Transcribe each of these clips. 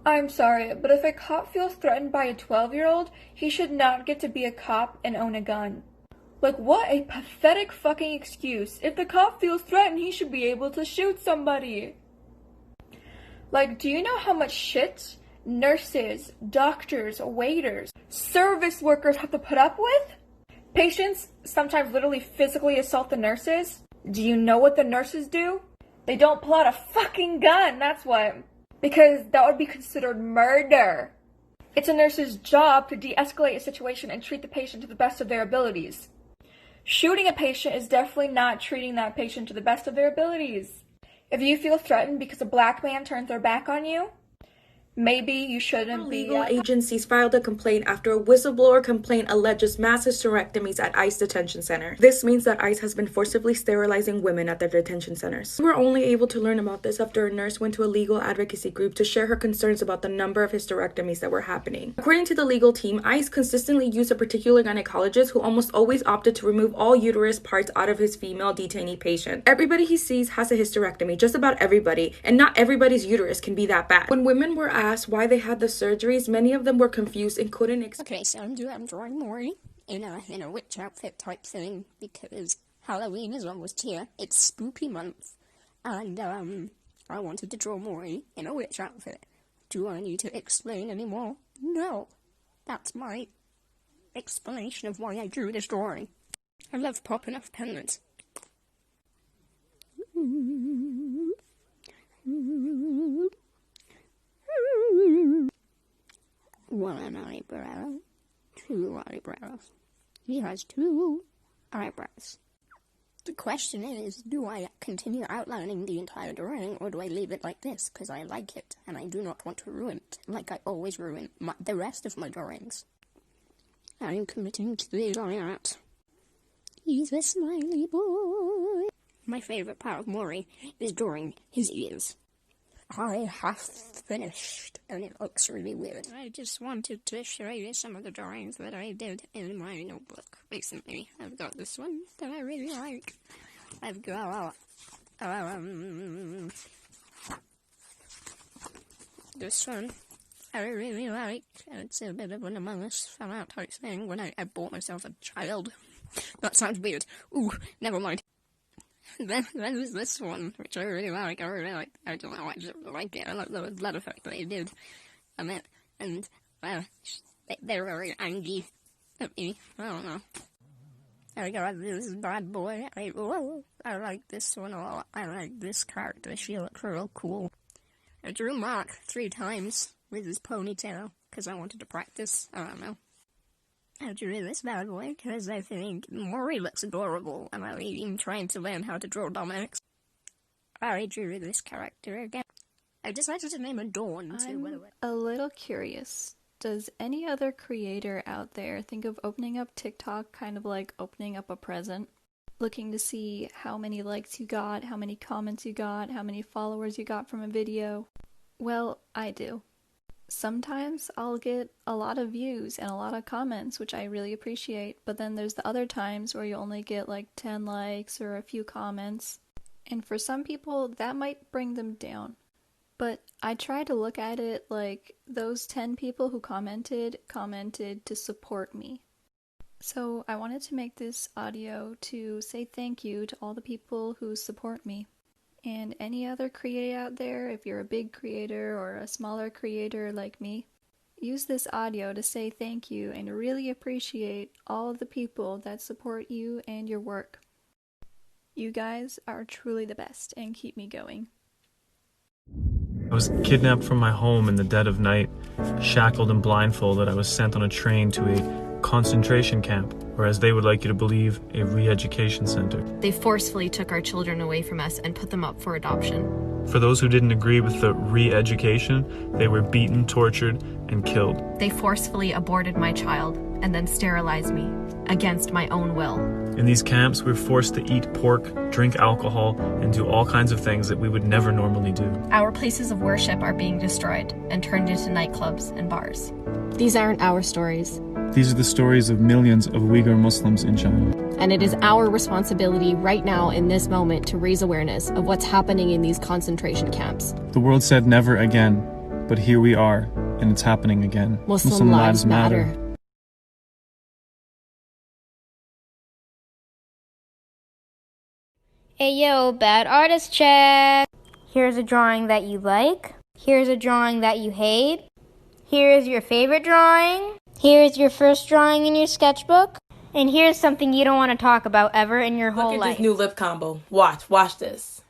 I'm sorry, but if a cop feels threatened by a 12-year-old, he should not get to be a cop and own a gun. Like, what a pathetic fucking excuse. If the cop feels threatened, he should be able to shoot somebody. Like, do you know how much shit nurses, doctors, waiters, service workers have to put up with? Patients sometimes literally physically assault the nurses. Do you know what the nurses do? They don't pull out a fucking gun, that's what. Because that would be considered murder. It's a nurse's job to de-escalate a situation and treat the patient to the best of their abilities. Shooting a patient is definitely not treating that patient to the best of their abilities. If you feel threatened because a black man turns their back on you, maybe you shouldn't be. Legal agencies filed a complaint after a whistleblower complaint alleges mass hysterectomies at ICE detention center. This means that ICE has been forcibly sterilizing women at their detention centers. We were only able to learn about this after a nurse went to a legal advocacy group to share her concerns about the number of hysterectomies that were happening. According to the legal team, ICE consistently used a particular gynecologist who almost always opted to remove all uterus parts out of his female detainee patient. Everybody he sees has a hysterectomy, just about everybody, and not everybody's uterus can be that bad. When women were asked why they had the surgeries, many of them were confused and couldn't Okay, so I'm drawing Maury in a witch outfit type thing because Halloween is almost here. It's spooky month, and I wanted to draw Maury in a witch outfit. Do I need to explain any more? No, that's my explanation of why I drew this drawing. I love popping off pendants. One eyebrow, two eyebrows. He has two eyebrows. The question is, do I continue outlining the entire drawing, or do I leave it like this, because I like it, and I do not want to ruin it, like I always ruin the rest of my drawings. I'm committing to the art. He's a smiley boy. My favourite part of Maury is drawing his ears. I have finished, and it looks really weird. I just wanted to show you some of the drawings that I did in my notebook recently. I've got this one that I really like. I've got this one I really like. It's a bit of an Among Us fan art type thing when I bought myself a child. That sounds weird. Ooh, never mind. Then there's this one, which I really like. I don't know, I just like it. I like the blood effect that they did on it. And, they're very angry at me. I don't know. I got this bad boy. I like this one a lot. I like this character. She looks real cool. I drew Mark 3 times with his ponytail, because I wanted to practice. I don't know. I drew this bad boy because I think Maury looks adorable, and I'm even trying to learn how to draw Dominic's. I drew this character again. I decided to name her Dawn too, by the way. I'm a little curious. Does any other creator out there think of opening up TikTok kind of like opening up a present? Looking to see how many likes you got, how many comments you got, how many followers you got from a video? Well, I do. Sometimes I'll get a lot of views and a lot of comments, which I really appreciate, but then there's the other times where you only get like 10 likes or a few comments, and for some people that might bring them down. But I try to look at it like those 10 people who commented to support me. So I wanted to make this audio to say thank you to all the people who support me. And any other creator out there, if you're a big creator or a smaller creator like me, use this audio to say thank you and really appreciate all of the people that support you and your work. You guys are truly the best and keep me going. I was kidnapped from my home in the dead of night. Shackled and blindfolded, I was sent on a train to a concentration camp, or as they would like you to believe, a re-education center. They forcefully took our children away from us and put them up for adoption. For those who didn't agree with the re-education, they were beaten, tortured, and killed. They forcefully aborted my child and then sterilized me against my own will. In these camps, we were forced to eat pork, drink alcohol, and do all kinds of things that we would never normally do. Our places of worship are being destroyed and turned into nightclubs and bars. These aren't our stories. These are the stories of millions of Uyghur Muslims in China. And it is our responsibility right now in this moment to raise awareness of what's happening in these concentration camps. The world said never again, But here we are, and it's happening again. Muslim lives matter. Hey yo, bad artist check. Here's a drawing that you like. Here's a drawing that you hate. Here's your favorite drawing. Here's your first drawing in your sketchbook. And here's something you don't want to talk about ever in your whole life. Look at this new lip combo. Watch this.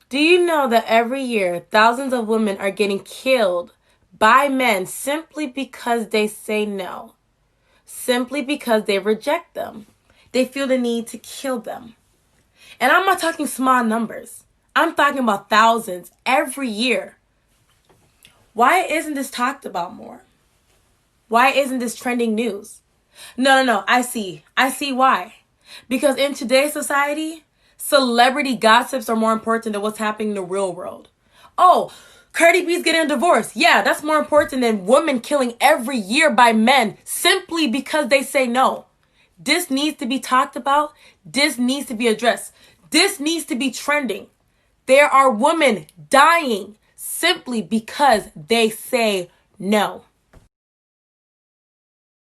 Do you know that every year thousands of women are getting killed by men simply because they say no? Simply because they reject them. They feel the need to kill them. And I'm not talking small numbers. I'm talking about thousands every year. Why isn't this talked about more? Why isn't this trending news? No. I see why. Because in today's society, celebrity gossips are more important than what's happening in the real world. Oh, Cardi B's getting a divorce. Yeah, that's more important than women killing every year by men simply because they say no. This needs to be talked about. This needs to be addressed. This needs to be trending. There are women dying simply because they say no.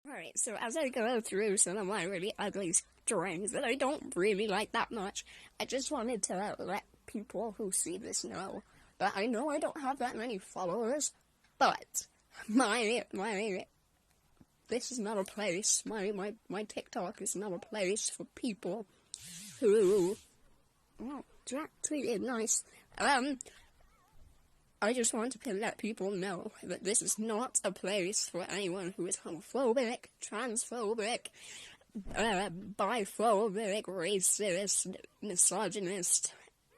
Alright, so as I go through some of my really ugly drawings that I don't really like that much, I just wanted to let people who see this know that I know I don't have that many followers, but this is not a place, my TikTok is not a place for people who, Jack tweeted nice, I just want to let people know that this is not a place for anyone who is homophobic, transphobic, biphobic, racist, misogynist.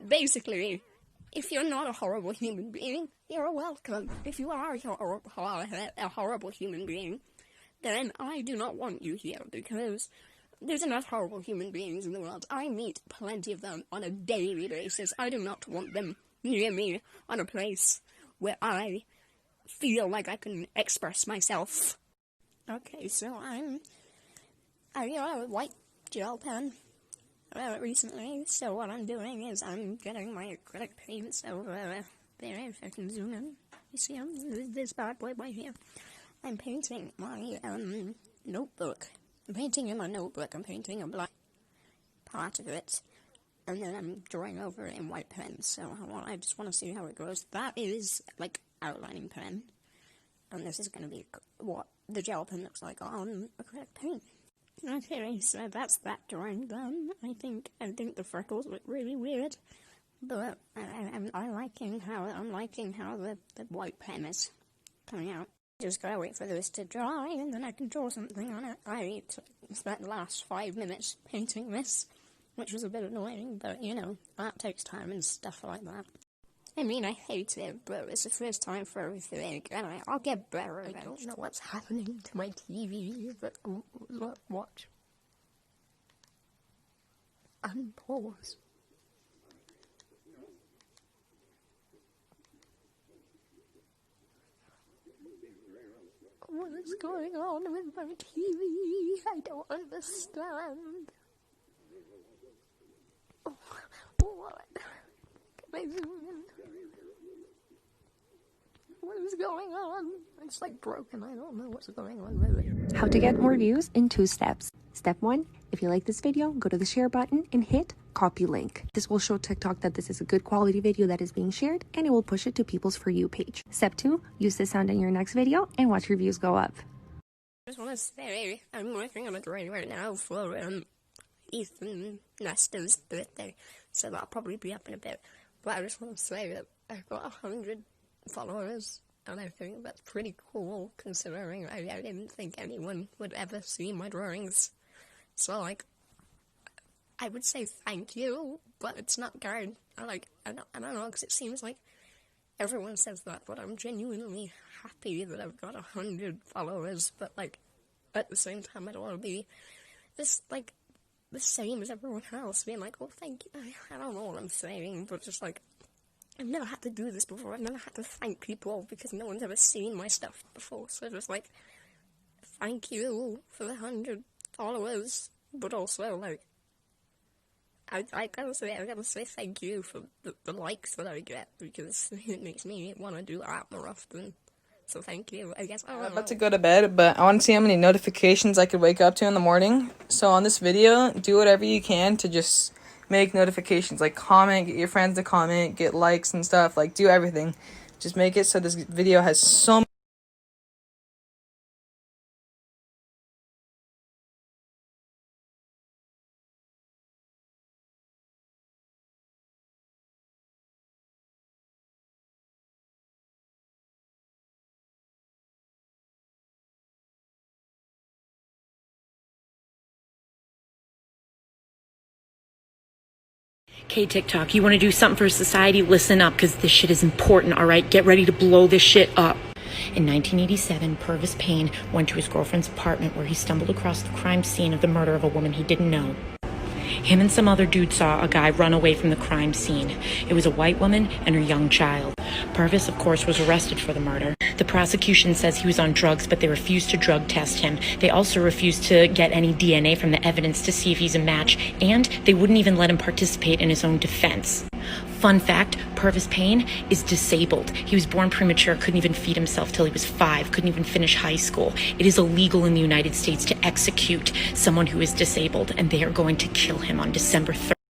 Basically, if you're not a horrible human being, you're welcome. If you are a horrible human being, then I do not want you here, because there's enough horrible human beings in the world. I meet plenty of them on a daily basis. I do not want them near me on a place where I feel like I can express myself. Okay, so I got a white gel pen recently, so what I'm doing is I'm getting my acrylic paints over there, if I can zoom in. You see this bad boy right here. I'm painting my notebook. I'm painting in my notebook. I'm painting a black part of it, and then I'm drawing over it in white pen. So I just want to see how it goes. That is like outlining pen, and this is going to be what the gel pen looks like on acrylic paint. Okay, so that's that drawing done. I think the freckles look really weird, but I'm liking how the white pen is coming out. Just gotta wait for this to dry, and then I can draw something on it. I spent the last 5 minutes painting this, which was a bit annoying, but you know, that takes time and stuff like that. I mean, I hate it, but it's the first time for everything, and I'll get better eventually. I don't know what's happening to my TV, but look, watch. Unpause. What is going on with my TV? I don't understand. Oh, what? Can I zoom in? What is going on? It's like broken. I don't know what's going on with it. How to get more views in 2 steps. Step 1, if you like this video, go to the share button and hit copy link. This will show TikTok that this is a good quality video that is being shared, and it will push it to people's For You page. Step 2, use this sound in your next video and watch your views go up. I just want to say, I'm working on a drawing right now for Ethan Nestor's birthday, so that'll probably be up in a bit. But I just want to say that I've got 100 followers, and I think that's pretty cool, considering I didn't think anyone would ever see my drawings. So, like, I would say thank you, but it's not guard. I don't know, because it seems like everyone says that, but I'm genuinely happy that I've got 100 followers, but, like, at the same time, I don't want to be this, like, the same as everyone else, being like, oh, thank you. I don't know what I'm saying, but just, like, I've never had to do this before. I've never had to thank people because no one's ever seen my stuff before. So just like, thank you for the 100 followers, but also like, I gotta say thank you for the likes that I get, because it makes me want to do that more often. So thank you. I guess I'm about to go to bed, but I want to see how many notifications I could wake up to in the morning. So on this video, do whatever you can to just make notifications. Like comment, get your friends to comment, get likes and stuff. Like do everything. Just make it so this video has so Okay, TikTok, you want to do something for society? Listen up, because this shit is important, all right? Get ready to blow this shit up. In 1987, Purvis Payne went to his girlfriend's apartment where he stumbled across the crime scene of the murder of a woman he didn't know. Him and some other dude saw a guy run away from the crime scene. It was a white woman and her young child. Purvis, of course, was arrested for the murder. The prosecution says he was on drugs, but they refused to drug test him. They also refused to get any DNA from the evidence to see if he's a match, and they wouldn't even let him participate in his own defense. Fun fact, Purvis Payne is disabled. He was born premature, couldn't even feed himself till he was 5, couldn't even finish high school. It is illegal in the United States to execute someone who is disabled, and they are going to kill him on December 3rd.